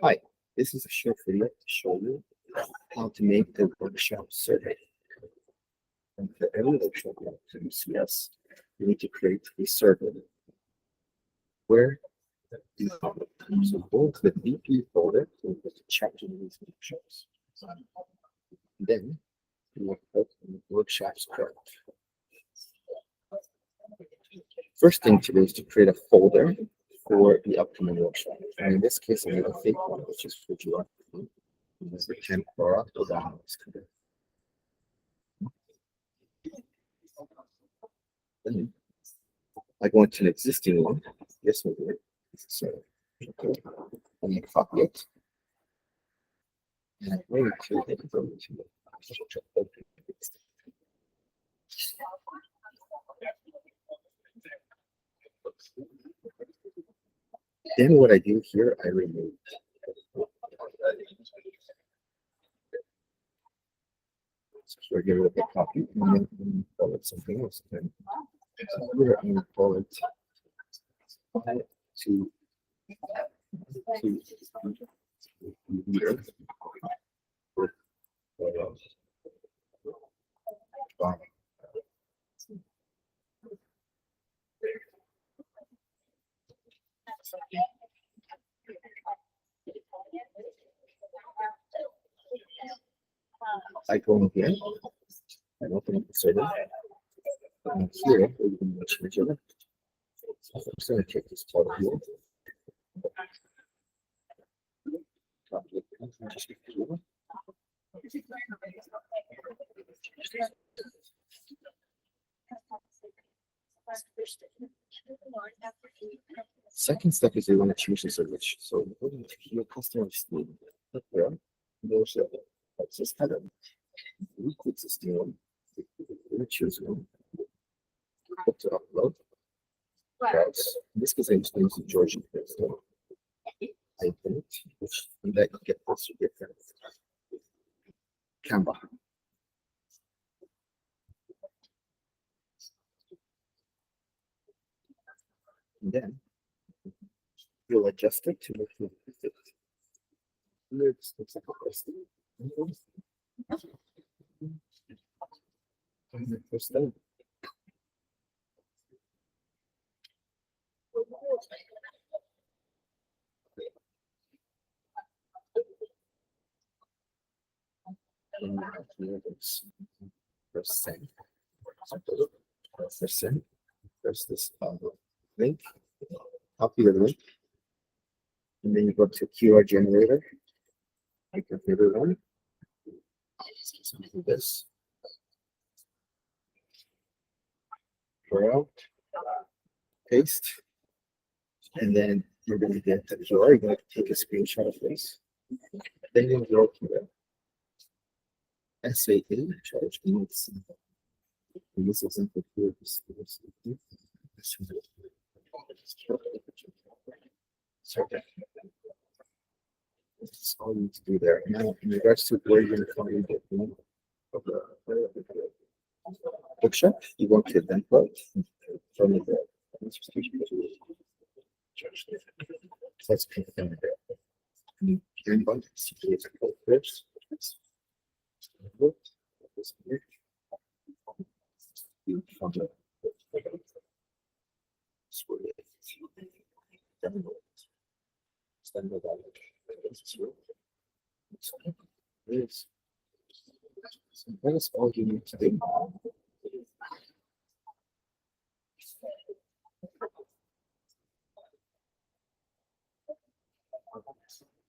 Hi, this is a short video to show you how to make the workshop survey. And for every workshop you have to CS, you need to create a survey where you so go to the VPE folder to check these workshops. Then you will put workshops code. First thing to do is to create a folder for the upcoming workshop. And in this case, I have a fake one, which is for you. This is the 10 Quora to download. Then I go into an existing one. Yes, we do. So, okay. And I copy it. And I bring it to the Then what I do here, I remove. So I get rid of the copy and then call it something else. Then here I'm going to call it to here. I go in here and open up the server. And here we can change it. So I'm just going to take this part here. Second step is you want to change the search. So we're going to your customer's name. Here, there's a access header. We click this one. We choose one. Click to upload. Right. In this case, I just use the Georgian text. I open it, and then you get this, you get Canva. And then you'll adjust it to make it fit. Looks like a question. First step. Press send. Press send. Press this link. Copy the link. And then you go to QR generator. Pick your favorite one. So do this. Draw out. Paste. And then you're going to get the QR. You're going to take a screenshot of this. Then you'll go to the SAA charge units. This is simple here. So that's all you need to do there. Now, in regards to where you're going to find the link of the bookshop, you want to then put from the let's pick them there. Your inbox is a code first. You found it. That is all you need to do.